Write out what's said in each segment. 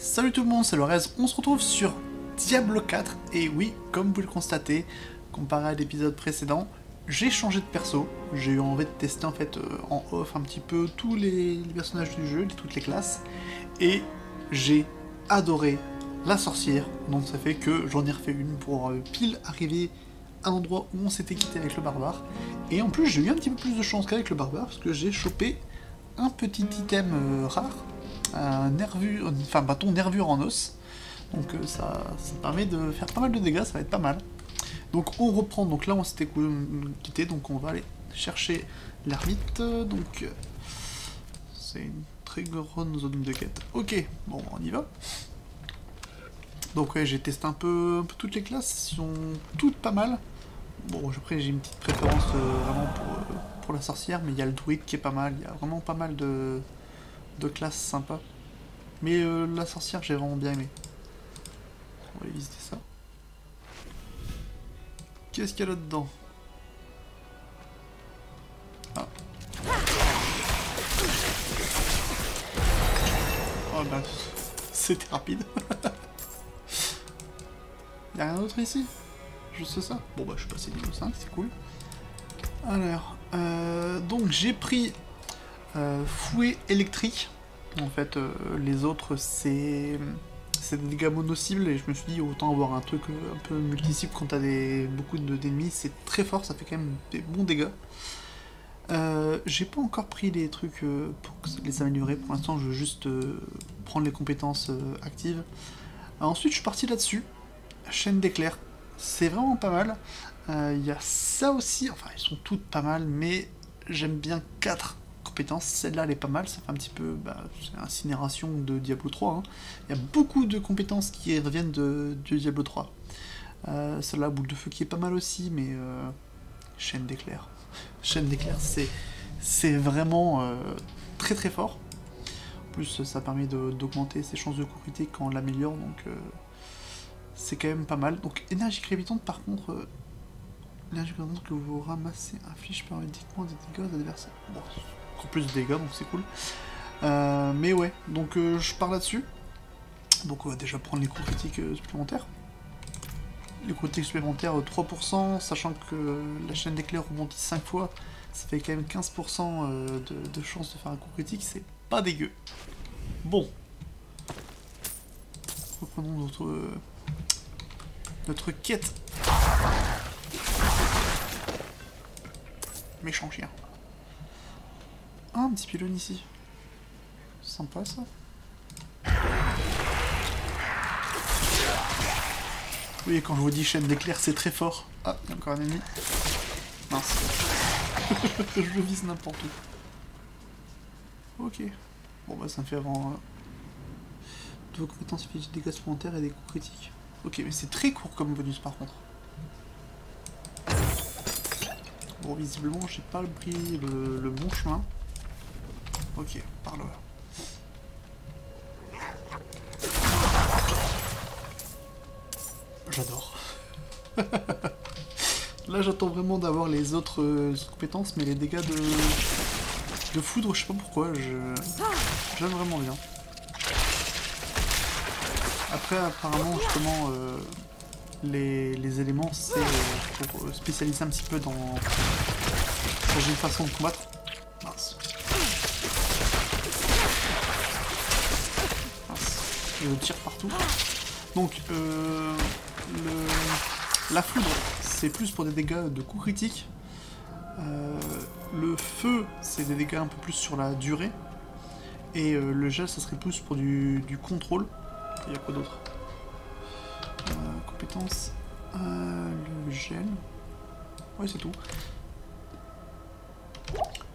Salut tout le monde, c'est Lorez, on se retrouve sur Diablo 4, et oui, comme vous le constatez, comparé à l'épisode précédent, j'ai changé de perso, j'ai eu envie de tester en fait en off un petit peu tous les personnages du jeu, toutes les classes, et j'ai adoré la sorcière, donc ça fait que j'en ai refait une pour pile arriver à l'endroit où on s'était quitté avec le barbare, et en plus j'ai eu un petit peu plus de chance qu'avec le barbare, parce que j'ai chopé un petit item rare, un bâton nervure en os, donc ça permet de faire pas mal de dégâts, ça va être pas mal. Donc on reprend, donc là on s'était quitté, donc on va aller chercher l'ermite, donc c'est une très grande zone de quête. Ok, bon on y va. Donc ouais, j'ai testé un peu toutes les classes, elles sont toutes pas mal. Bon après j'ai une petite préférence vraiment pour la sorcière, mais il y a le druide qui est pas mal, il y a vraiment pas mal de classes sympas. Mais la sorcière j'ai vraiment bien aimé. On va aller visiter ça. Qu'est-ce qu'il y a là-dedans? Ah. Oh bah, c'était rapide. Y'a rien d'autre ici? Juste ça? Bon bah je suis passé niveau 5, c'est cool. Alors, donc j'ai pris fouet électrique. En fait, les autres c'est des dégâts mono-cibles et je me suis dit autant avoir un truc un peu multi-cible quand t'as beaucoup d'ennemis, c'est très fort, ça fait quand même des bons dégâts. J'ai pas encore pris les trucs pour les améliorer, pour l'instant je veux juste prendre les compétences actives. Ensuite je suis parti là-dessus, chaîne d'éclairs, c'est vraiment pas mal. Il y a ça aussi, enfin elles sont toutes pas mal, mais j'aime bien 4 compétences, celle-là elle est pas mal, ça fait un petit peu c'est incinération de Diablo 3, hein. Il y a beaucoup de compétences qui reviennent de Diablo 3. Celle-là, boule de feu qui est pas mal aussi, mais chaîne d'éclairs. Chaîne d'éclairs, c'est vraiment très très fort. En plus, ça permet d'augmenter ses chances de coup critique quand on l'améliore, donc c'est quand même pas mal. Donc, énergie crévitante, par contre, l'énergie crévitante que vous ramassez inflige périodiquement des dégâts aux adversaires. Bon, encore plus de dégâts, donc c'est cool. Mais ouais, donc je pars là-dessus. Donc on va déjà prendre les coups critiques supplémentaires. Les coups critiques supplémentaires 3%, sachant que la chaîne d'éclairs rebondit 5 fois, ça fait quand même 15% de chance de faire un coup critique, c'est pas dégueu. Bon. Reprenons notre quête. Méchant chien. Ah, un petit pylône ici. Sympa ça. Oui, quand je vous dis chaîne d'éclairs, c'est très fort. Ah, il y a encore un ennemi. Mince. Je le vise n'importe où. Ok. Bon bah ça me fait avant... de vos compétences physiques, des dégâts supplémentaires et des coups critiques. Ok, mais c'est très court comme bonus par contre. Bon, visiblement, j'ai pas pris le bon chemin. Ok, par là. J'adore. Là, j'attends vraiment d'avoir les autres compétences, mais les dégâts de foudre, je sais pas pourquoi, j'aime vraiment bien. Après, apparemment, justement, les éléments, c'est pour spécialiser un petit peu dans une façon de combattre. Mince. Je tire partout. Donc, la foudre, c'est plus pour des dégâts de coups critiques. Le feu, c'est des dégâts un peu plus sur la durée. Et le gel, ça serait plus pour du contrôle. Il y a quoi d'autre? Compétences. Le gel. Ouais, c'est tout.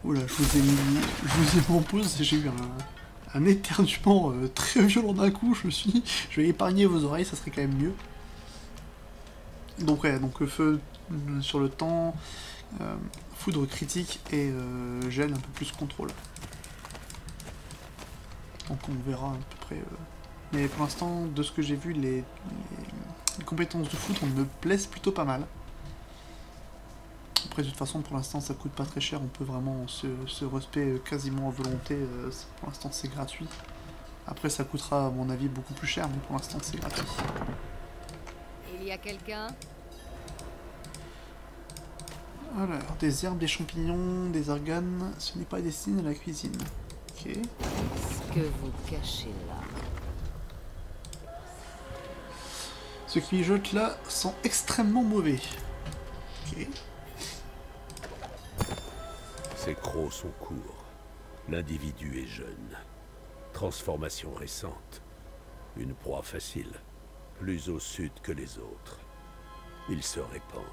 Oula, je vous ai mis en pause, j'ai eu un éternuement très violent d'un coup, je me suis dit, je vais épargner vos oreilles, ça serait quand même mieux. Donc ouais, donc le feu sur le temps, foudre critique et gel un peu plus contrôle. Donc on verra à peu près. Mais pour l'instant, de ce que j'ai vu, les compétences de foudre me plaisent plutôt pas mal. Après, de toute façon, pour l'instant, ça coûte pas très cher, on peut vraiment se respect quasiment à volonté, pour l'instant c'est gratuit. Après, ça coûtera, à mon avis, beaucoup plus cher, mais pour l'instant, c'est gratuit. Il y a quelqu'un? Alors, des herbes, des champignons, des organes, ce n'est pas destiné à la cuisine. Ok. Qu'est-ce que vous cachez là? Ceux qui jetent là sont extrêmement mauvais. Ok. Ces crocs sont courts. L'individu est jeune. Transformation récente. Une proie facile. Plus au sud que les autres. Ils se répandent.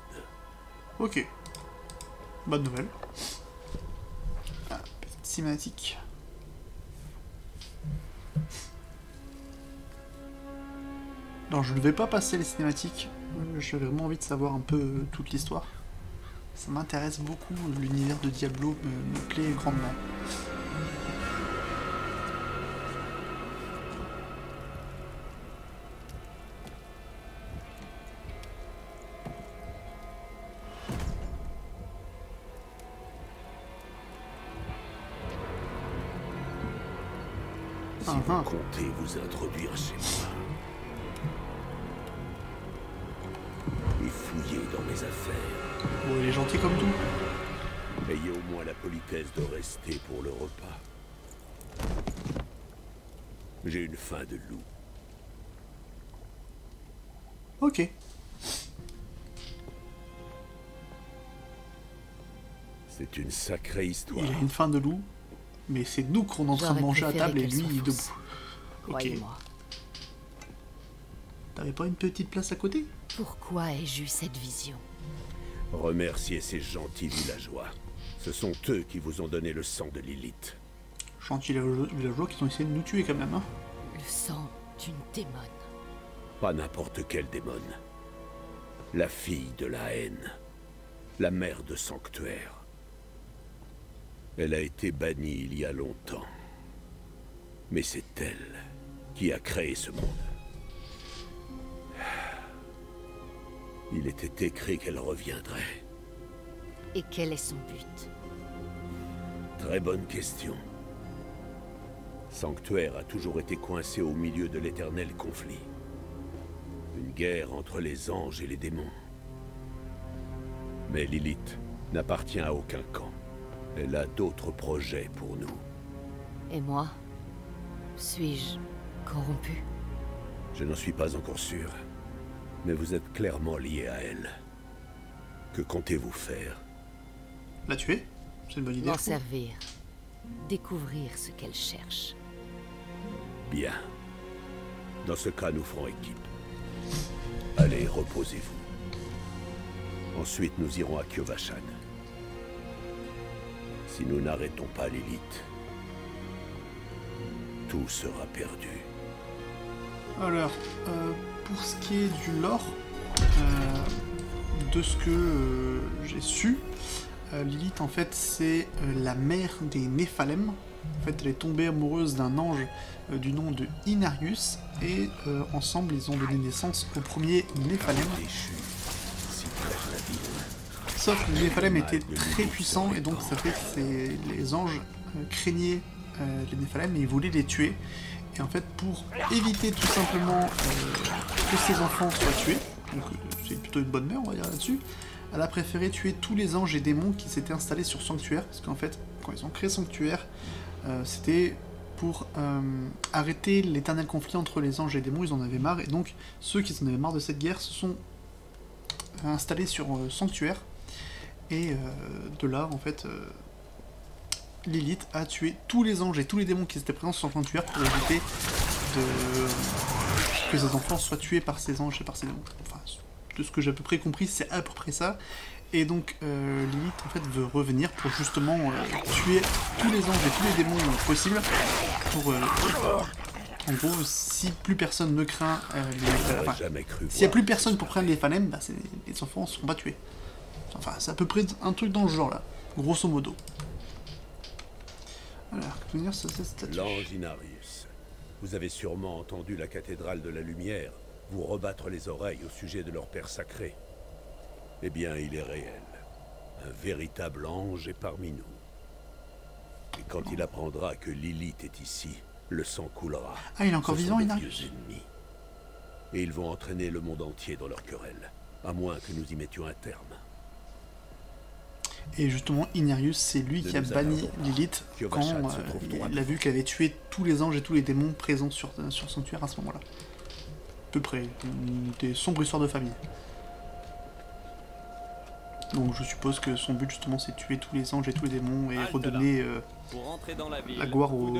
Ok. Bonne nouvelle. Ah, petite cinématique. Non, je ne vais pas passer les cinématiques. J'ai vraiment envie de savoir un peu toute l'histoire. Ça m'intéresse beaucoup, l'univers de Diablo me plaît grandement. Si vous comptez vous introduire chez moi et fouiller dans mes affaires, Bon, il est gentil comme tout. ayez au moins la politesse de rester pour le repas. J'ai une faim de loup. Ok. C'est une sacrée histoire. Il a une faim de loup, mais c'est nous qu'on est en train de manger à table et lui il est debout. Ok. Croyez-moi. T'avais pas une petite place à côté? Pourquoi ai-je eu cette vision? Remerciez ces gentils villageois. Ce sont eux qui vous ont donné le sang de Lilith. Gentils villageois qui ont essayé de nous tuer quand même, hein. Le sang d'une démone. Pas n'importe quelle démone. La fille de la haine. La mère de Sanctuaire. Elle a été bannie il y a longtemps. Mais c'est elle qui a créé ce monde. Il était écrit qu'elle reviendrait. Et quel est son but? Très bonne question. Sanctuaire a toujours été coincé au milieu de l'éternel conflit. Une guerre entre les anges et les démons. Mais Lilith n'appartient à aucun camp. Elle a d'autres projets pour nous. Et moi? Suis-je corrompu? Je n'en suis pas encore sûr. Mais vous êtes clairement lié à elle. Que comptez-vous faire? La tuer? C'est une bonne idée. M'en je trouve. servir. Découvrir ce qu'elle cherche. Bien. Dans ce cas, nous ferons équipe. Allez, reposez-vous. Ensuite, nous irons à Kyovashan. Si nous n'arrêtons pas Lilith, tout sera perdu. Alors, pour ce qui est du lore, de ce que j'ai su, Lilith en fait c'est la mère des Néphalem. En fait elle est tombée amoureuse d'un ange du nom de Inarius et ensemble ils ont donné naissance au premier Néphalem. Sauf que les Néphalem étaient très puissants et donc ça fait que les anges craignaient les Néphalem et ils voulaient les tuer. Et en fait, pour éviter tout simplement que ses enfants soient tués, donc c'est plutôt une bonne mère, on va dire là-dessus, elle a préféré tuer tous les anges et démons qui s'étaient installés sur Sanctuaire, parce qu'en fait, quand ils ont créé Sanctuaire, c'était pour arrêter l'éternel conflit entre les anges et les démons, ils en avaient marre, et donc ceux qui en avaient marre de cette guerre se sont installés sur Sanctuaire, et de là, en fait... Lilith a tué tous les anges et tous les démons qui étaient présents sur son sanctuaire pour éviter que ses enfants soient tués par ces anges et par ces démons. Enfin, de ce que j'ai à peu près compris, c'est à peu près ça. Et donc, Lilith, en fait, veut revenir pour justement tuer tous les anges et tous les démons possibles. Pour, en gros, si plus personne ne craint s'il n'y a plus personne pour craindre les Néphalem, bah, les enfants ne seront pas tués. Enfin, c'est à peu près un truc dans ce genre-là, grosso modo. Alors, que venir sur cette statue. L'ange Inarius. Vous avez sûrement entendu la cathédrale de la lumière vous rebattre les oreilles au sujet de leur père sacré. Eh bien, il est réel. Un véritable ange est parmi nous. Et quand il apprendra que Lilith est ici, Le sang coulera. Ah, il est encore Ce vivant, sont de Inarius? vieux ennemis. Et ils vont entraîner le monde entier dans leur querelle. À moins que nous y mettions un terme. Et justement, Inarius, c'est lui qui a banni Lilith quand il a vu qu'elle avait tué tous les anges et tous les démons présents sur Sanctuaire à ce moment-là. À peu près. Des sombres histoires de famille. Donc je suppose que son but justement c'est de tuer tous les anges et tous les démons et redonner la gloire aux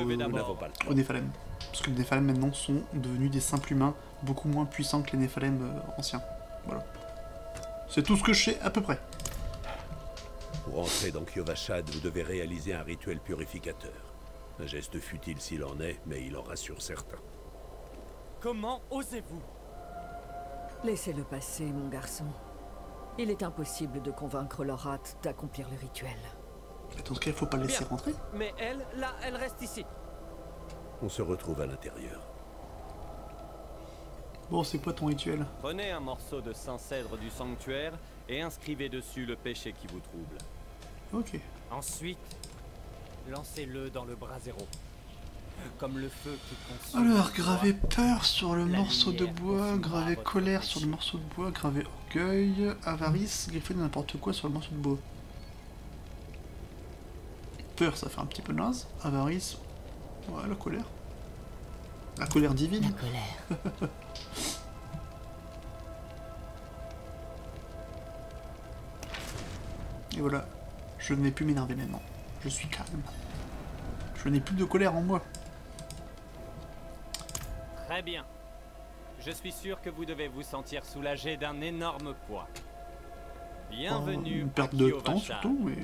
Néphalem. Parce que les Néphalem maintenant sont devenus des simples humains beaucoup moins puissants que les Néphalem anciens. Voilà. C'est tout ce que je sais à peu près. Pour entrer dans Kyovashad, vous devez réaliser un rituel purificateur. Un geste futile s'il en est, mais il en rassure certains. Comment osez-vous? Laissez-le passer, mon garçon. Il est impossible de convaincre leur hâte d'accomplir le rituel. Dans ce cas, il faut pas le laisser rentrer. Mais elle, là, elle reste ici. On se retrouve à l'intérieur. Bon, c'est quoi ton rituel? Prenez un morceau de Saint-Cèdre du sanctuaire et inscrivez dessus le péché qui vous trouble. Ok. Ensuite, lancez-le dans le brasero. Comme le feu qui consume. Alors, graver peur sur le morceau de bois, graver colère sur le morceau de bois, graver orgueil, avarice, griffer n'importe quoi sur le morceau de bois. Peur, ça fait un petit peu naze. Avarice, ouais, la colère. La colère divine. La colère. Et voilà, je n'ai plus m'énerver maintenant. Je suis calme. Je n'ai plus de colère en moi. Très bien. Je suis sûr que vous devez vous sentir soulagé d'un énorme poids. Bienvenue Une à perte de Kyovashad. temps surtout, mais...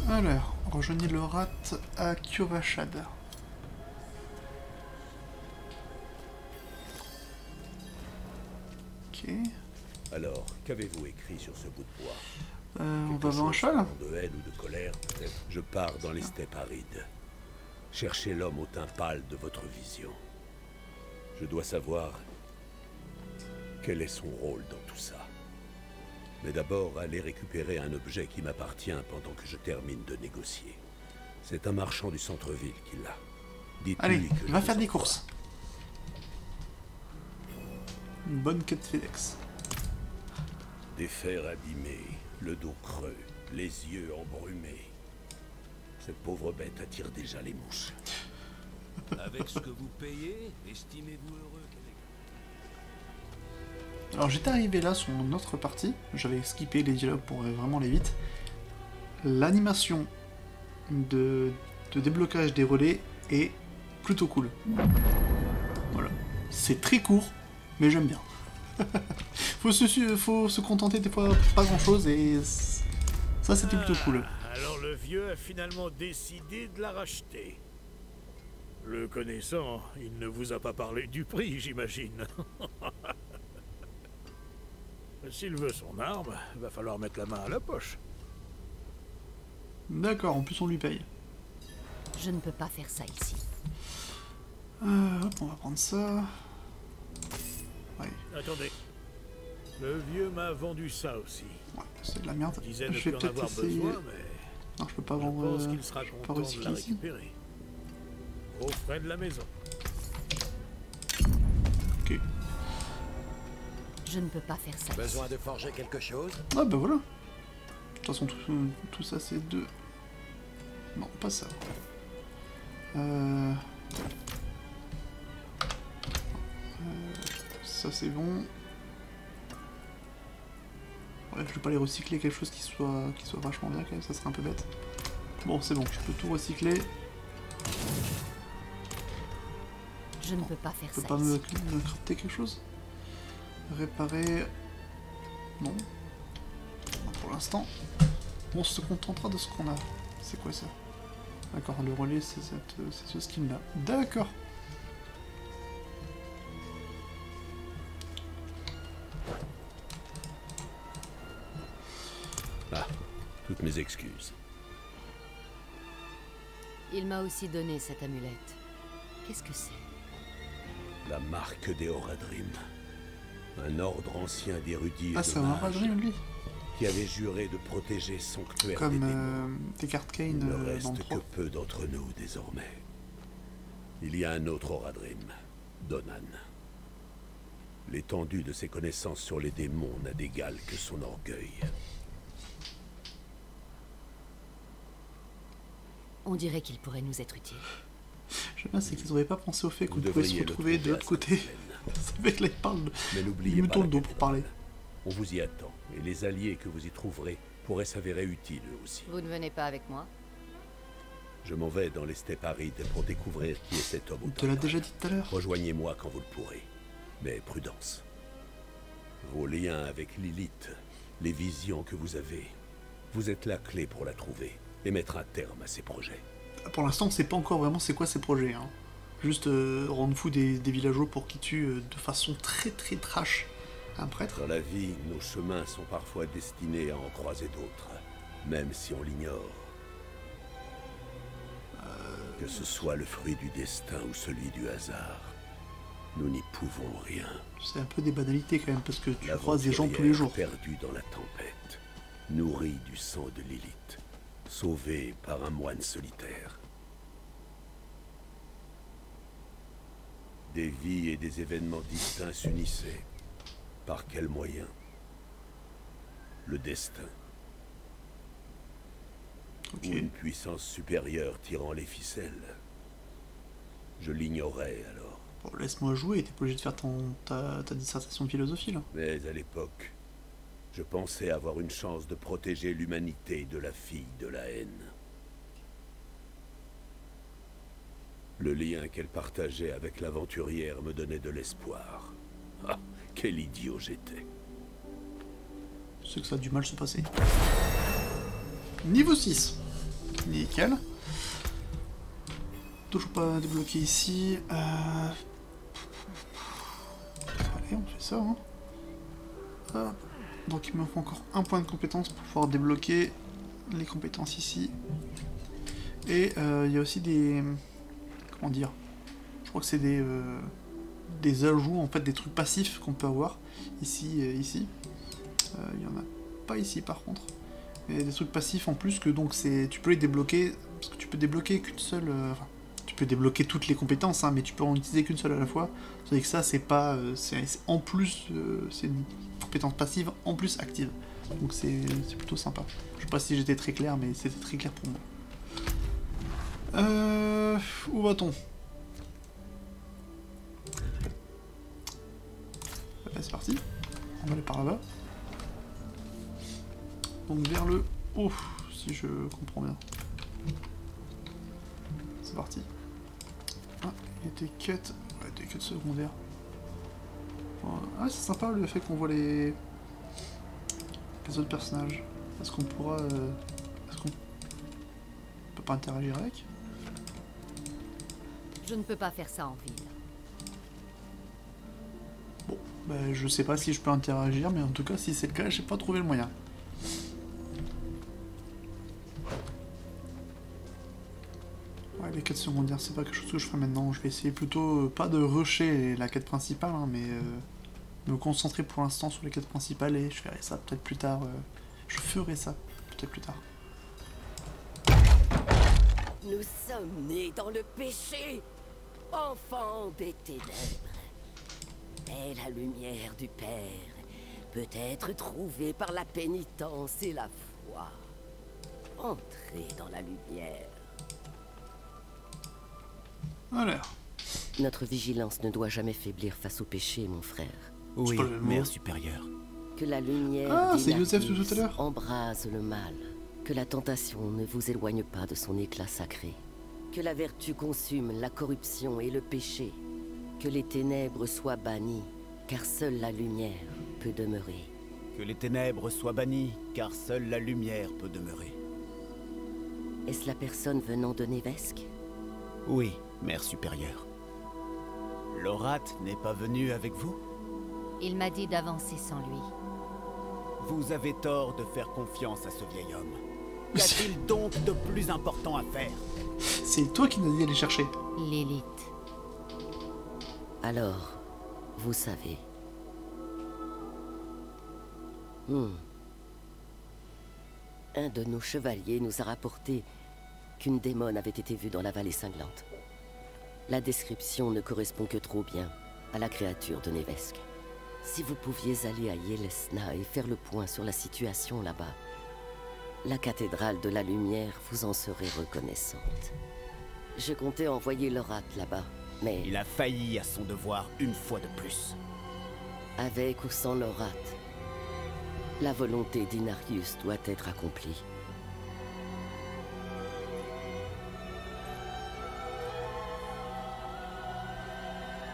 Alors, rejoignez le rat à Kyovashad. Ok. Alors, qu'avez-vous écrit sur ce bout de bois? On Quelque va voir un chose cheval. parlant de haine ou de colère, peut-être. Je pars dans les steppes arides. Cherchez l'homme au teint pâle de votre vision. Je dois savoir quel est son rôle dans tout ça. Mais d'abord, allez récupérer un objet qui m'appartient pendant que je termine de négocier. C'est un marchand du centre-ville qui l'a. Allez, Dites-lui que je va vous faire des envoie. courses. Une bonne quête FedEx. Des fers abîmés, le dos creux, les yeux embrumés. Cette pauvre bête attire déjà les mouches. Avec ce que vous payez, estimez-vous heureux qu'elle ait... Alors j'étais arrivé là sur notre partie, j'avais skippé les dialogues pour vraiment aller vite. L'animation de déblocage des relais est plutôt cool. Voilà. C'est très court, mais j'aime bien. faut se contenter des fois pas grand chose et ça c'était plutôt cool. Alors le vieux a finalement décidé de la racheter. Le connaissant, il ne vous a pas parlé du prix, j'imagine. S'il veut son arme, va falloir mettre la main à la poche. D'accord, en plus on lui paye. Je ne peux pas faire ça ici. Hop, on va prendre ça. Ouais, Attendez. Le vieux m'a vendu ça aussi. ouais c'est de la merde. Il disait ne Je plus vais en peut-être avoir essayer... besoin, mais Non, je peux pas je vendre... pense qu'il sera je peux pas content de la recycler ici. récupérer. Aux frais de la maison. Ok. Je ne peux pas faire ça ici. Besoin de forger quelque chose? Ah bah voilà. De toute façon, tout ça c'est de... Non, pas ça. Ça c'est bon. Ouais, je vais pas les recycler quelque chose qui soit vachement bien quand même, ça serait un peu bête. Bon, c'est bon, je peux tout recycler. Je ne peux pas faire Je peux ça pas ici. me crafter quelque chose? Réparer... Non. Pour l'instant, on se contentera de ce qu'on a. C'est quoi ça? D'accord, le relais, c'est ce skin-là. D'accord. Ah, toutes mes excuses. Il m'a aussi donné cette amulette. Qu'est-ce que c'est? La marque des Horadrim. Un ordre ancien d'érudits et Ah, de c'est un mages. Horadrim, lui? qui avait juré de protéger Sanctuaire des démons. Comme des cartes Kane Il ne dans le reste 3. que peu d'entre nous désormais. Il y a un autre Horadrim, Donan. L'étendue de ses connaissances sur les démons n'a d'égal que son orgueil. On dirait qu'il pourrait nous être utile. J'aime bien, c'est qu'ils n'auraient pas pensé au fait qu'on Vous pouvait se devriez le retrouver de trouver l'autre à côté. Sainte-Hélène. Ce mec-là, il parle de... Mais Il n'oubliez me pas tourne la le dos pour parler. cathédrale. On vous y attend, et les alliés que vous y trouverez pourraient s'avérer utiles eux aussi. Vous ne venez pas avec moi? Je m'en vais dans les steppes arides pour découvrir qui est cet homme au On te l'a portail. déjà dit tout à l'heure. Rejoignez-moi quand vous le pourrez. Mais prudence. Vos liens avec Lilith, les visions que vous avez, vous êtes la clé pour la trouver et mettre un terme à ses projets. Pour l'instant, on sait pas encore vraiment c'est quoi ses projets. Hein. Juste rendre fou des villageois pour qu'ils tuent de façon très très trash un prêtre. Dans la vie, nos chemins sont parfois destinés à en croiser d'autres, même si on l'ignore. Que ce soit le fruit du destin ou celui du hasard, nous n'y pouvons rien. C'est un peu des banalités quand même, parce que tu croises des gens tous les jours. Perdu dans la tempête, nourri du sang de Lilith, sauvé par un moine solitaire. Des vies et des événements distincts s'unissaient. Par quel moyen? Le destin. Ok. Ou une puissance supérieure tirant les ficelles. Je l'ignorais alors. Bon, laisse-moi jouer, t'es pas obligé de faire ta dissertation de philosophie là. Mais à l'époque, je pensais avoir une chance de protéger l'humanité de la fille de la haine. Le lien qu'elle partageait avec l'aventurière me donnait de l'espoir. Ah, quel idiot j'étais. C'est que ça a du mal se passer. Niveau 6. Nickel. Toujours pas débloqué ici. Allez, on fait ça. Hein. Hop. Donc il me faut encore un point de compétence pour pouvoir débloquer les compétences ici. Et il y a aussi des... Comment dire? Je crois que c'est des ajouts, en fait, des trucs passifs qu'on peut avoir. Ici et ici. Il y en a pas ici par contre. Il y a des trucs passifs en plus que donc c'est... Tu peux les débloquer... Parce que tu peux débloquer qu'une seule... Enfin, tu peux débloquer toutes les compétences, hein, mais tu peux en utiliser qu'une seule à la fois. C'est que ça, c'est pas... c'est en plus... c'est une compétence passive en plus active. Donc c'est plutôt sympa. Je sais pas si j'étais très clair, mais c'était très clair pour moi. Où va-t-on? C'est parti. On va aller par là-bas. Donc vers le haut, si je comprends bien. C'est parti. Ah, il y a des quêtes. Ouais, des quêtes secondaires. Ah, c'est sympa le fait qu'on voit les autres personnages. Est-ce qu'on pourra... Est-ce qu'on peut pas interagir avec? Je ne peux pas faire ça en ville. Bon, bah, je sais pas si je peux interagir, mais en tout cas, si c'est le cas, j'ai pas trouvé le moyen. Ouais, les quêtes secondaires, c'est pas quelque chose que je ferai maintenant. Je vais essayer plutôt, pas de rusher la quête principale, hein, mais me concentrer pour l'instant sur les quêtes principales et je ferai ça peut-être plus tard. Je ferai ça peut-être plus tard. Nous sommes nés dans le péché, enfants des ténèbres. Mais la lumière du Père peut être trouvée par la pénitence et la foi. Entrez dans la lumière. Alors. Notre vigilance ne doit jamais faiblir face au péché, mon frère. Oui, pas le mot. mère supérieure. Que la lumière Ah, c'est Youssef de d'Inardis tout à l'heure. embrase le mal. Que la tentation ne vous éloigne pas de son éclat sacré. Que la vertu consume la corruption et le péché. Que les ténèbres soient bannies, car seule la lumière peut demeurer. Que les ténèbres soient bannies, car seule la lumière peut demeurer. Est-ce la personne venant de Nevesque? Oui, mère supérieure. Lorat n'est pas venu avec vous? Il m'a dit d'avancer sans lui. Vous avez tort de faire confiance à ce vieil homme. Qu'a-t-il donc de plus important à faire? C'est toi qui nous as dit d'aller chercher. L'élite. Alors, vous savez. Un de nos chevaliers nous a rapporté qu'une démone avait été vue dans la vallée cinglante. La description ne correspond que trop bien à la créature de Nevesque. Si vous pouviez aller à Yelesna et faire le point sur la situation là-bas, la cathédrale de la lumière vous en serait reconnaissante. Je comptais envoyer Lorath là-bas, mais... Il a failli à son devoir une fois de plus. Avec ou sans Lorath, la volonté d'Inarius doit être accomplie.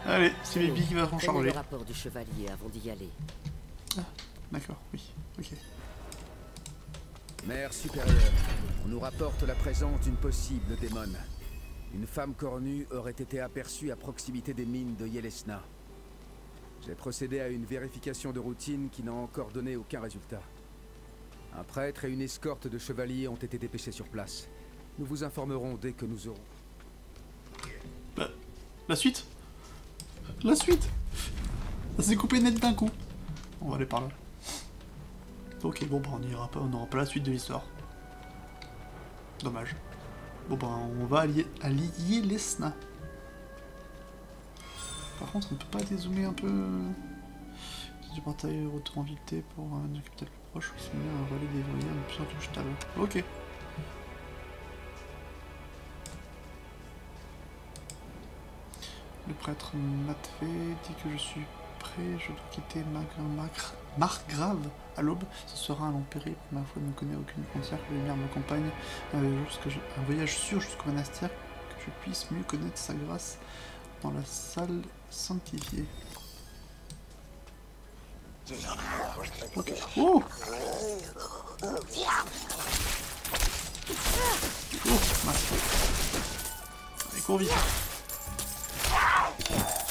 Allez, c'est Bibi qui va s'en Prenez charger. le rapport du chevalier avant d'y aller. Ah, d'accord, oui, ok. Mère supérieure, on nous rapporte la présence d'une possible démone. Une femme cornue aurait été aperçue à proximité des mines de Yelesna. J'ai procédé à une vérification de routine qui n'a encore donné aucun résultat. Un prêtre et une escorte de chevaliers ont été dépêchés sur place. Nous vous informerons dès que nous aurons... Bah, la suite. La suite. Ça s'est coupé net d'un coup. On va aller par là. Ok, bon bah on n'ira pas, on n'aura pas la suite de l'histoire. Dommage. Bon bah on va à Yelesna. Par contre on peut pas dézoomer un peu... Du portail retour en vitesse pour une capitale plus proche, ou sinon un relais déverrouillé en plus intouchable. Ok. Le prêtre Matfé dit que je suis prêt, je dois quitter Margrave à l'aube. Ce sera un long périple, ma foi ne connaît aucune frontière, que les lumières m'accompagnent. Un voyage sûr jusqu'au monastère, que je puisse mieux connaître sa grâce dans la salle sanctifiée. Ok. Oh! Oh, masque. Allez, cours vite.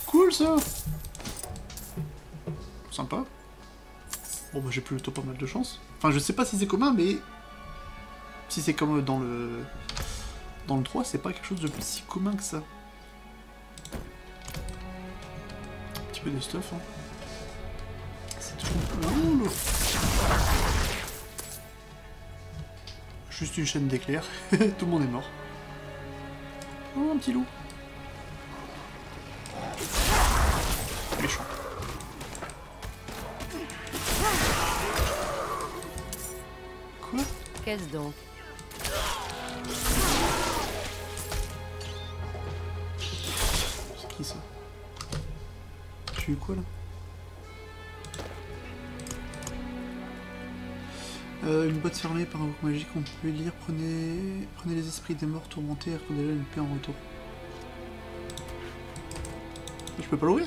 Cool ça! Sympa. Bon bah j'ai plutôt pas mal de chance. Enfin je sais pas si c'est commun mais... Si c'est comme dans le... Dans le 3 c'est pas quelque chose de si commun que ça. Un petit peu de stuff hein. C'est toujours... Ouh. Juste une chaîne d'éclairs. Tout le monde est mort. Oh un petit loup. Méchant. Quoi? Qu'est-ce donc? C'est qui ça? Tu es quoi là? Une boîte fermée par un bouc magique, on peut lire prenez les esprits des morts tourmentés et accordez-leur une paix en retour. Je peux pas l'ouvrir?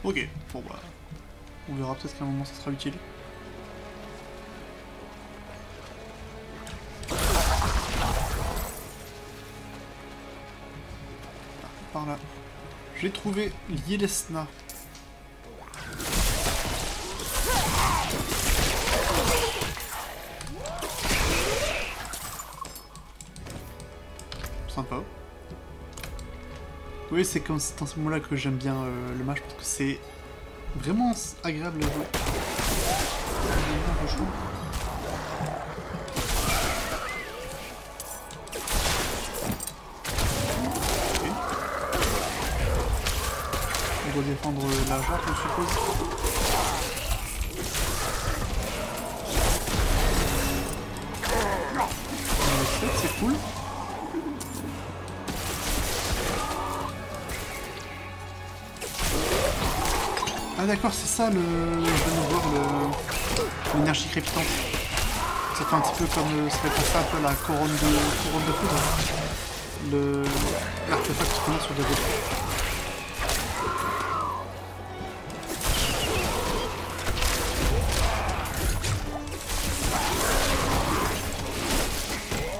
Ok, bon bah... On verra peut-être qu'à un moment ça sera utile. Par là. J'ai trouvé Yelesna. Sympa. Oui, c'est comme c'est en ce moment-là que j'aime bien le match parce que c'est vraiment agréable à jouer. Okay. On doit défendre la jarre, je suppose. C'est cool. Ah d'accord, c'est ça le... Je viens de voir l'énergie crépitante. Ça fait un petit peu comme... Ça fait penser un peu à la couronne de foudre. L'artefact qu'on a sur des routes.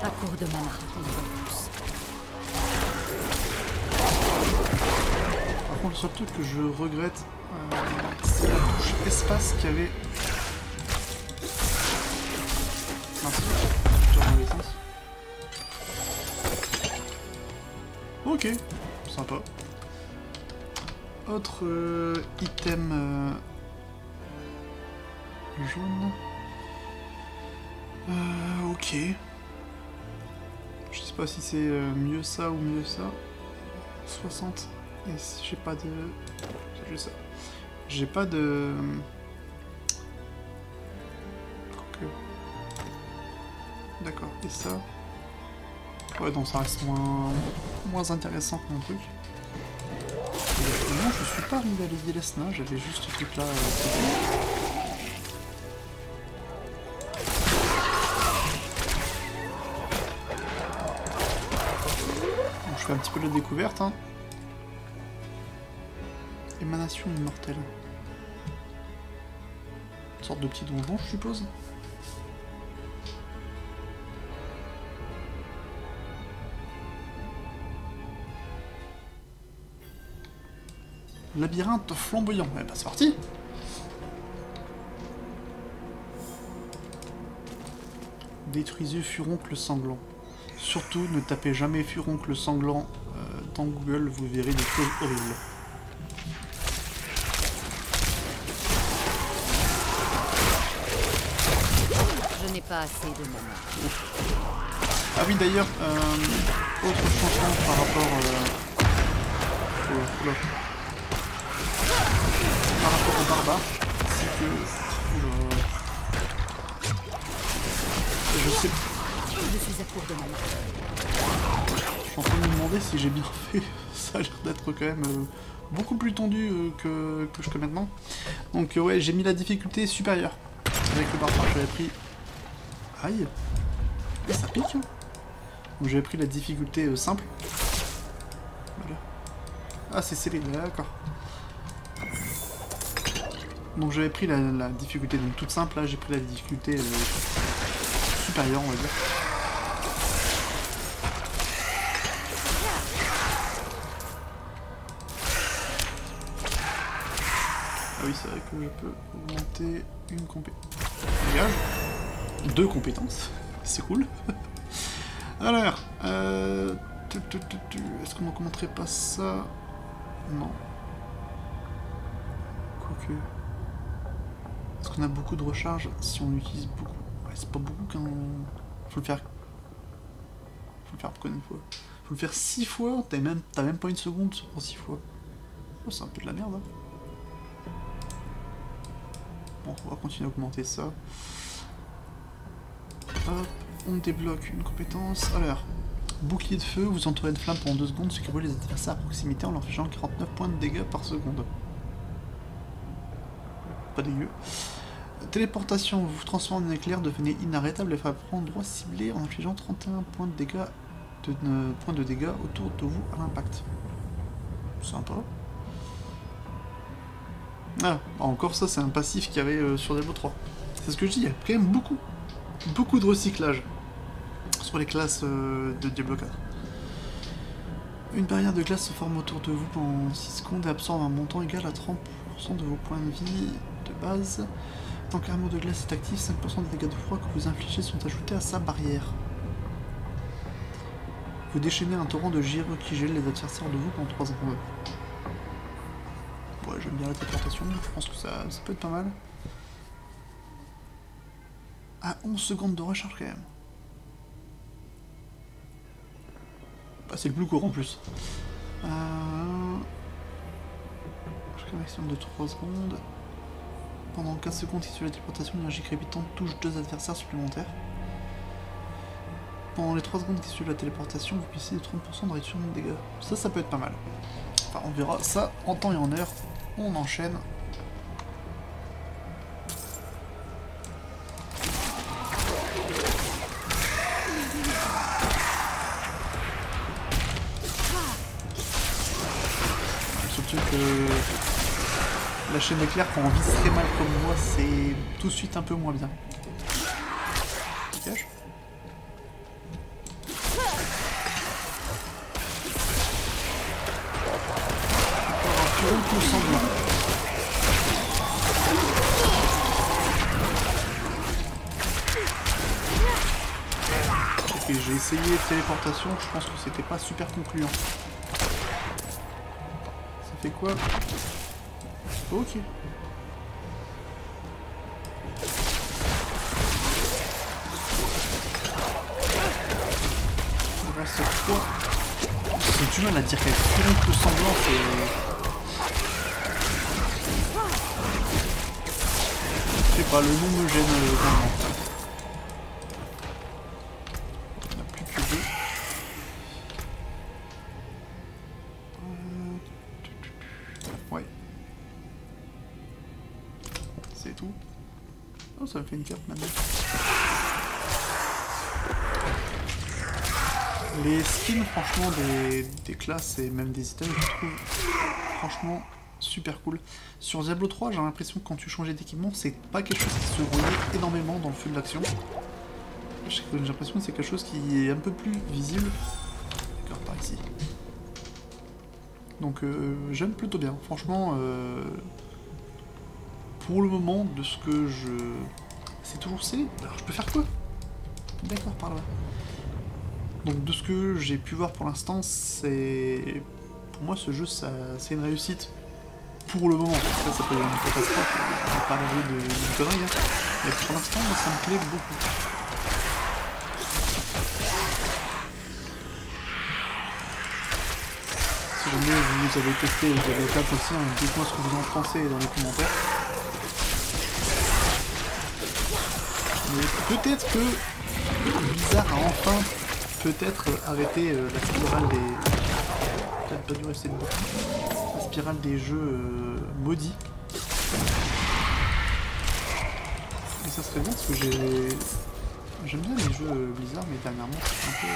À court de mana, on va tous. Par contre, le seul truc que je regrette, c'est la touche espace qu'il y avait. Non, c'est dans le sens. Ok, sympa. Autre item jaune. Ok. Je sais pas si c'est mieux ça ou mieux ça. 60. Et j'ai pas de... J'ai ça. J'ai pas de... D'accord. Et ça... Ouais, donc ça reste moins intéressant que mon truc. Non, je suis pas arrivé à Yelesna, j'avais juste ce truc là. Bon, je fais un petit peu de découverte. Hein. Émanation immortelle. Une sorte de petit donjon, je suppose. Labyrinthe flamboyant. Eh ben, c'est parti. Détruisez Furoncle sanglant. Surtout, ne tapez jamais Furoncle sanglant dans Google, vous verrez des choses horribles. Je n'ai pas assez de mana. Ah oui, d'ailleurs, autre changement par rapport au barbare, c'est que je sais. Je suis à court de mana. Je suis en train de me demander si j'ai bien fait. Ça a l'air d'être quand même beaucoup plus tendu que maintenant. Donc ouais, j'ai mis la difficulté supérieure. Avec le barbare, j'avais pris. Aïe. Et ça pique. Hein. Donc j'avais pris la difficulté simple. Voilà. Ah, c'est scellé, d'accord. Donc j'avais pris la difficulté donc toute simple, là j'ai pris la difficulté supérieure, on va dire. Ah oui, c'est vrai que je peux augmenter une compétence. Dégage. 2 compétences, c'est cool. Alors, est-ce qu'on n'augmenterait pas ça? Non. Quoique... Est-ce qu'on a beaucoup de recharge si on utilise beaucoup? Ouais, c'est pas beaucoup quand... Faut le faire combien de fois? Faut le faire 6 fois? T'as même pas une seconde pour 6 fois. Oh, c'est un peu de la merde. Hein. Bon, on va continuer à augmenter ça. Hop, on débloque une compétence. Alors, bouclier de feu, vous entourez de flammes pendant 2 secondes, ce qui brûle les adversaires à proximité en leur infligeant 49 points de dégâts par seconde. Pas dégueu. Téléportation, vous vous transformez en éclair, devenez inarrêtable et frappez un endroit ciblé en infligeant 31 points de dégâts autour de vous à l'impact. Sympa. Ah, encore ça, c'est un passif qu'il y avait sur Diablo 3. C'est ce que je dis, il y a quand même beaucoup de recyclage sur les classes de Diablo 4. Une barrière de glace se forme autour de vous pendant 6 secondes et absorbe un montant égal à 30% de vos points de vie de base. Tant qu'un armure de glace est actif, 5% des dégâts de froid que vous infligez sont ajoutés à sa barrière. Vous déchaînez un torrent de gire qui gèle les adversaires de vous pendant 3 secondes. Ouais, j'aime bien la téléportation, je pense que ça peut être pas mal. Ah, 11 secondes de recharge quand même. Bah, c'est le plus court en plus. Jusqu'à un maximum de 3 secondes. Pendant 15 secondes, si sur la téléportation, l'énergie crépitante touche 2 adversaires supplémentaires. Pendant les 3 secondes qui suivent la téléportation, vous puissiez de 30% de réduction de dégâts. Ça peut être pas mal. Enfin, on verra ça en temps et en heure. On enchaîne. Surtout que la chaîne éclair, quand on vise très mal comme moi, c'est tout de suite un peu moins bien. Dégage. Ok, j'ai essayé téléportation, je pense que c'était pas super concluant. Ça fait quoi? Ok. cette fois. J'ai du mal à dire qu'elle fait le semblant, c'est... Je sais pas, le nom me gêne vraiment. On n'a plus que deux. Ouais. C'est tout. Oh, ça me fait une carte maintenant. Les skins, franchement, des classes et même des items, je trouve franchement super cool. Sur Diablo 3, j'ai l'impression que quand tu changeais d'équipement, c'est pas quelque chose qui se reliait énormément dans le feu de l'action. J'ai l'impression que c'est quelque chose qui est un peu plus visible. D'accord, par ici. Donc j'aime plutôt bien. Franchement, pour le moment, de ce que je... C'est toujours scellé. Alors je peux faire quoi? D'accord, par là. Donc de ce que j'ai pu voir pour l'instant, c'est... Pour moi, ce jeu, c'est une réussite. Pour le moment. Après, ça peut être une catastrophe. On va pas parler d'une connerie. Hein. Mais pour l'instant, ça me plaît beaucoup. Si jamais vous avez testé Diablo 4 aussi, hein, dites-moi ce que vous en pensez dans les commentaires. Mais peut-être que Blizzard a enfin peut-être arrêté la spirale des... Peut-être pas dû rester debout. La spirale des jeux maudits. Et ça serait bien parce que j'aime bien les jeux Blizzard, mais dernièrement c'est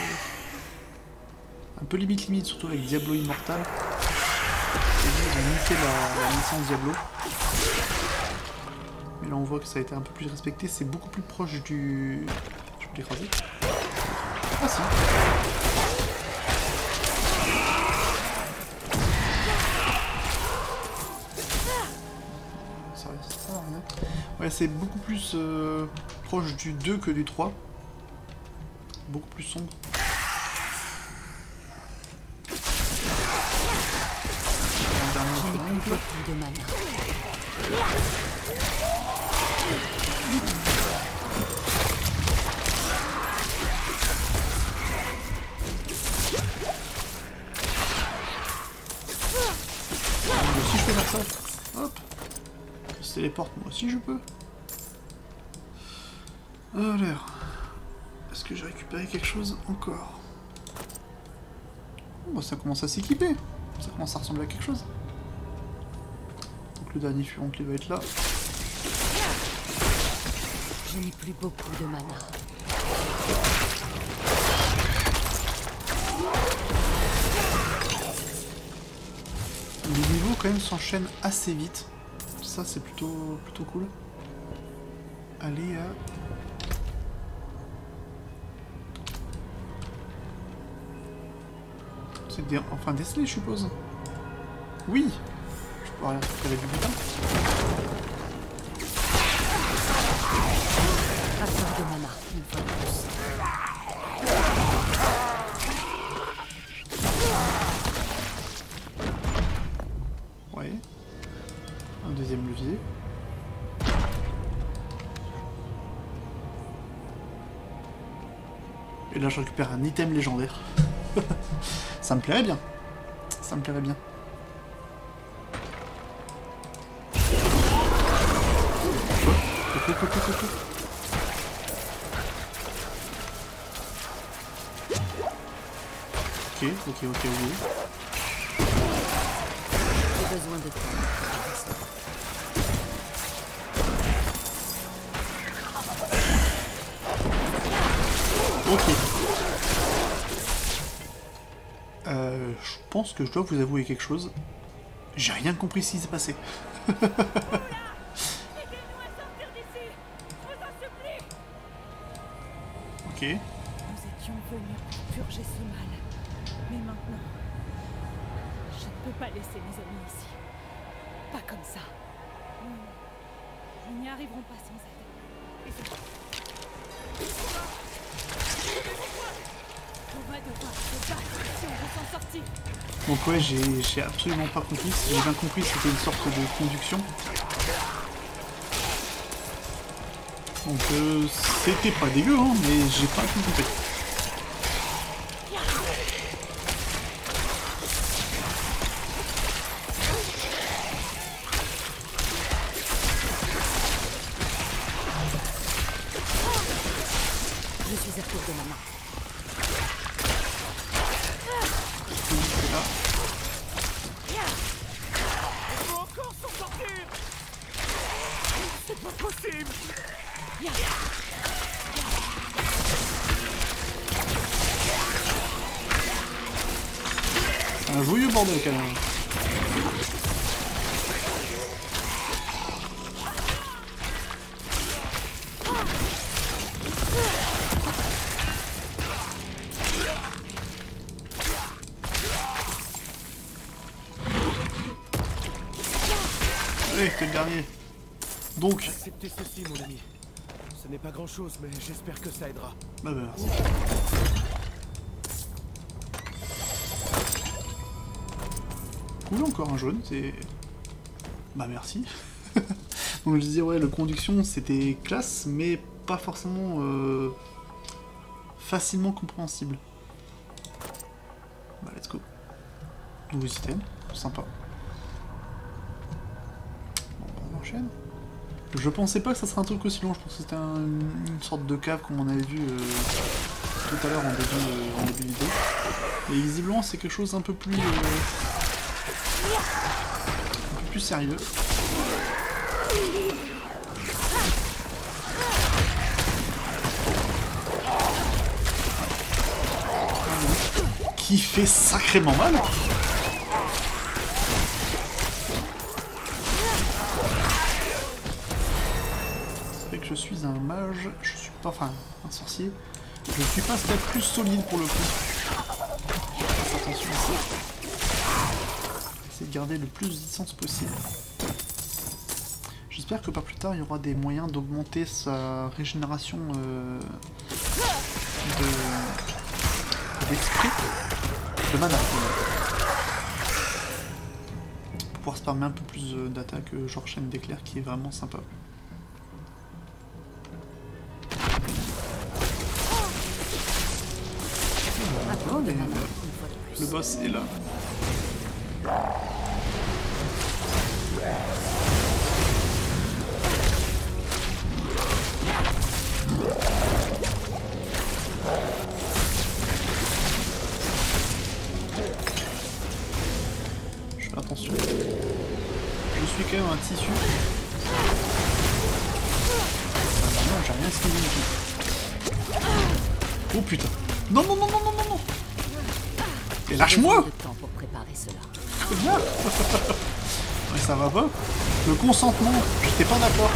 un peu limite, surtout avec Diablo Immortal. Ils ont niqué la licence Diablo. Mais là on voit que ça a été un peu plus respecté, c'est beaucoup plus proche du... Je vais l'écraser. Ah si. Ça reste ça, rien. Ouais, c'est beaucoup plus proche du 2 que du 3. Beaucoup plus sombre. De mana. Si je peux faire ça, hop, ça se téléporte, moi aussi je peux. Alors, est-ce que j'ai récupéré quelque chose encore? Oh, bah, ça commence à s'équiper, ça commence à ressembler à quelque chose. Donc le dernier furon qui va être là. Je n'ai plus beaucoup de mana. Les niveaux quand même s'enchaînent assez vite. Ça c'est plutôt cool. Allez à... C'est des... enfin décelé je suppose. Oui. Je peux aller récupérer du bouton. Rapport de mana, une fois de plus. Ouais. Un deuxième levier. Et là je récupère un item légendaire. Ça me plairait bien. Ça me plairait bien. Ok. J'ai besoin de toi. Ok. Je pense que je dois vous avouer quelque chose. J'ai rien compris ce qui s'est passé. Ok. Nous étions venus pour purger ce mal. Mais maintenant, je ne peux pas laisser mes amis ici. Pas comme ça. Nous n'y arriverons pas sans aide. On va devoir se battre si on veut s'en sortir. Donc ouais, j'ai absolument pas compris. Si j'ai bien compris, c'était une sorte de conduction. Donc c'était pas dégueu, hein, mais j'ai pas tout compris. Un joyeux bordel quand même. Allez, t'es le dernier. Donc. Acceptez ceci, mon ami. Ce n'est pas grand-chose, mais j'espère que ça aidera. Bah merci. Oui, encore un jaune, c'est... Bah merci. Donc je disais, ouais, le conduction c'était classe, mais pas forcément facilement compréhensible. Bah let's go. Nouveau système, sympa. Bon, bah, on enchaîne. Je pensais pas que ça serait un truc aussi long, je pense que c'était une sorte de cave comme on avait vu tout à l'heure en début vidéo. Et visiblement c'est quelque chose un peu plus sérieux. Qui fait sacrément mal. C'est vrai que je suis un mage, je suis pas, enfin un sorcier. Je suis pas ce qu'il y a de plus solide pour le coup. Faites attention à ça. Essayer de garder le plus de distance possible. J'espère que pas plus tard il y aura des moyens d'augmenter sa régénération d'esprit, de mana. Pour pouvoir se permettre un peu plus d'attaque, genre chaîne d'éclair qui est vraiment sympa. Le boss est là. Je fais attention. Je suis quand même un tissu. Non, j'ai rien esquivé du tout. Oh putain. Non, non, non, non, non, non, non. Et lâche-moi. C'est bien. Ouais, ça va pas. Le consentement, j'étais pas d'accord.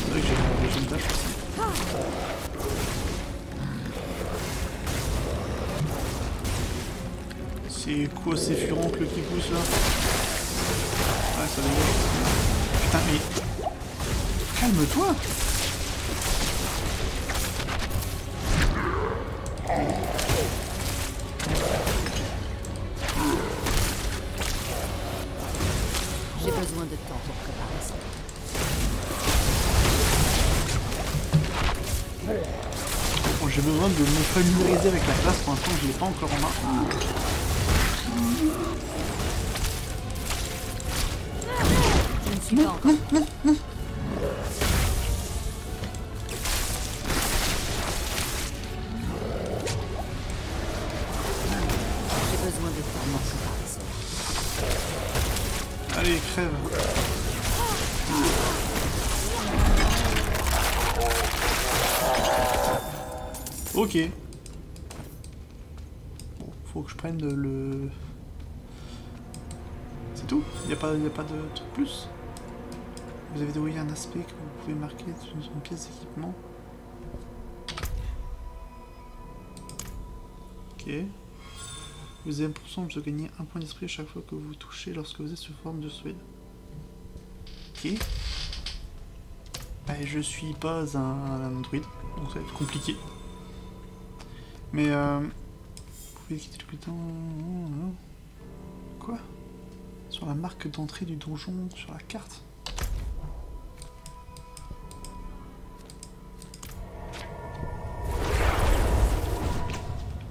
C'est vrai que j'ai un régime d'âge aussi. C'est quoi ces furoncles qui poussent là? Ouais, ça dégage. Putain, mais... Calme-toi! J'ai besoin de temps pour préparer ça. Bon, j'ai besoin de me familiariser avec la classe, pour l'instant je l'ai pas encore en main. Je ne suis pas encore. J'ai besoin de temps pour préparer ça. Allez, crève. Ok. Bon, faut que je prenne le... C'est tout? Y a pas de truc plus? Vous avez dévoilé un aspect que vous pouvez marquer sur une pièce d'équipement. Ok. Vous avez 1% de gagner un point d'esprit à chaque fois que vous touchez lorsque vous êtes sous forme de Suède. Ok. Bah, je suis pas un druide, donc ça va être compliqué. Mais vous pouvez quitter le temps. Quoi? Sur la marque d'entrée du donjon, sur la carte.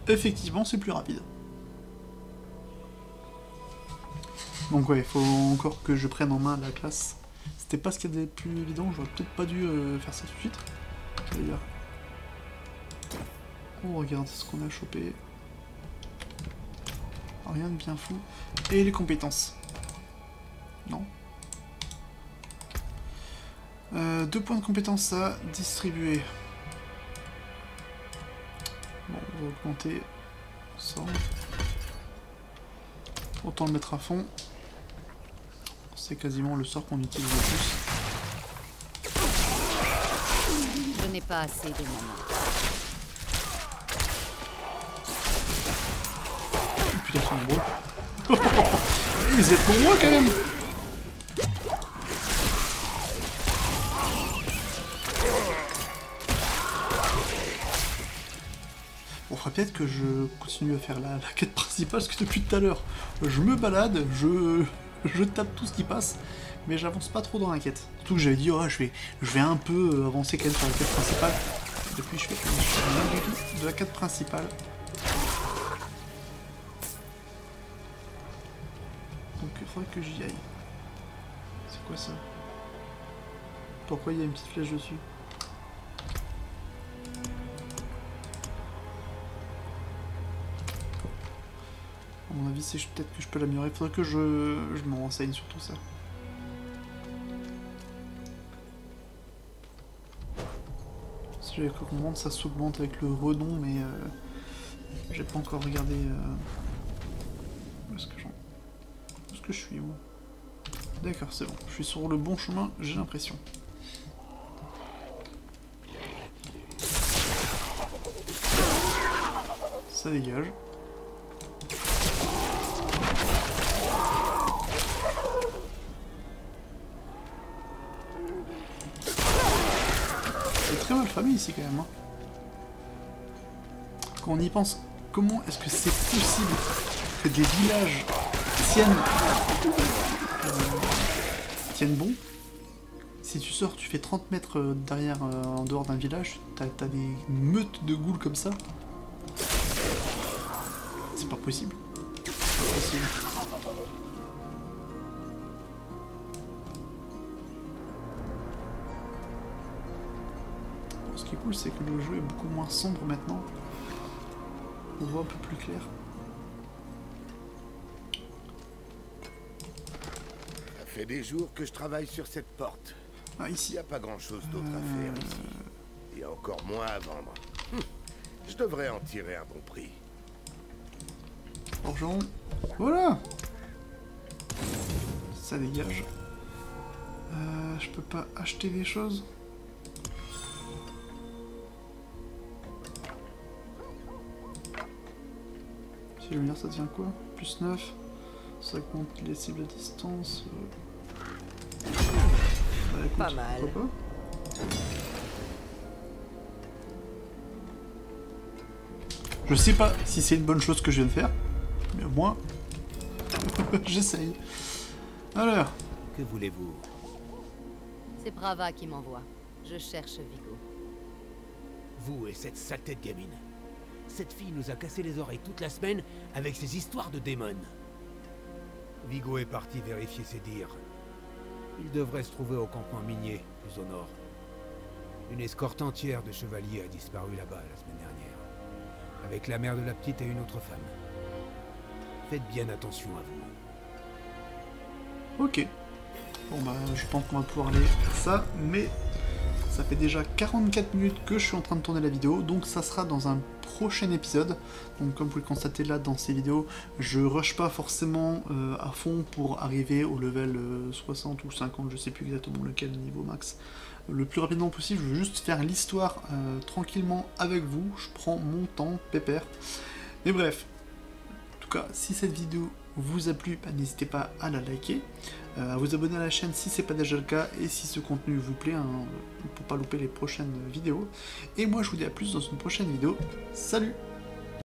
Effectivement, c'est plus rapide. Donc ouais, il faut encore que je prenne en main la classe. C'était pas ce qu'il y a de plus évident, j'aurais peut-être pas dû faire ça tout de suite. D'ailleurs. On regarde ce qu'on a chopé. Rien de bien fou. Et les compétences. Non. 2 points de compétence à distribuer. Bon, on va augmenter 100. Autant le mettre à fond. C'est quasiment le sort qu'on utilise le plus. Je n'ai pas assez de mana. Putain, c'est un beau. Vous êtes pour moi quand même. Bon, faudrait peut-être que je continue à faire la quête principale, parce que depuis tout à l'heure, je me balade, je tape tout ce qui passe, mais j'avance pas trop dans la quête. Surtout que j'avais dit, oh, je vais un peu avancer quand même sur la quête principale. Et depuis, je fais rien du tout de la quête principale. Donc il faudrait que j'y aille. C'est quoi ça? Pourquoi il y a une petite flèche dessus? À mon avis, c'est peut-être que je peux l'améliorer. Il faudrait que je me renseigne sur tout ça. Si j'avais cru comprendre, ça s'augmente avec le renom, mais j'ai pas encore regardé où est-ce que je suis, moi. D'accord, c'est bon. Je suis sur le bon chemin, j'ai l'impression. Ça dégage. C'est très mal famille ici quand même. Hein. Quand on y pense, comment est-ce que c'est possible que des villages tiennent bon? Si tu sors, tu fais 30 mètres derrière, en dehors d'un village, t'as des meutes de ghouls comme ça. C'est pas possible. C'est pas possible. Bon, ce qui est cool, c'est que le jeu est beaucoup moins sombre maintenant. On voit un peu plus clair. Ça fait des jours que je travaille sur cette porte. Ah, ici. Il n'y a pas grand-chose d'autre à faire ici. Et encore moins à vendre. Je devrais en tirer un bon prix. Forgeron. Voilà. Ça dégage. Je peux pas acheter des choses. Si je veux dire, ça devient quoi? Plus 9. Ça compte les cibles à distance. Bah, écoute, pas mal. Pourquoi pas? Je sais pas si c'est une bonne chose que je viens de faire, mais au moins, j'essaye. Alors. Que voulez-vous? C'est Prava qui m'envoie. Je cherche Vigo. Vous et cette saleté de gamine. Cette fille nous a cassé les oreilles toute la semaine avec ses histoires de démons. Vigo est parti vérifier ses dires. Il devrait se trouver au campement minier, plus au nord. Une escorte entière de chevaliers a disparu là-bas la semaine dernière. Avec la mère de la petite et une autre femme. Faites bien attention à vous. Ok. Bon bah je pense qu'on va pouvoir aller ça, mais ça fait déjà 44 minutes que je suis en train de tourner la vidéo, donc ça sera dans un prochain épisode. Donc comme vous pouvez le constater là dans ces vidéos, je rush pas forcément à fond pour arriver au level 60 ou 50, je sais plus exactement lequel niveau max. Le plus rapidement possible, je veux juste faire l'histoire tranquillement avec vous, je prends mon temps, pépère. Mais bref, en tout cas, si cette vidéo vous a plu, bah, n'hésitez pas à la liker, à vous abonner à la chaîne si c'est pas déjà le cas, et si ce contenu vous plaît, hein, pour pas louper les prochaines vidéos. Et moi je vous dis à plus dans une prochaine vidéo, salut!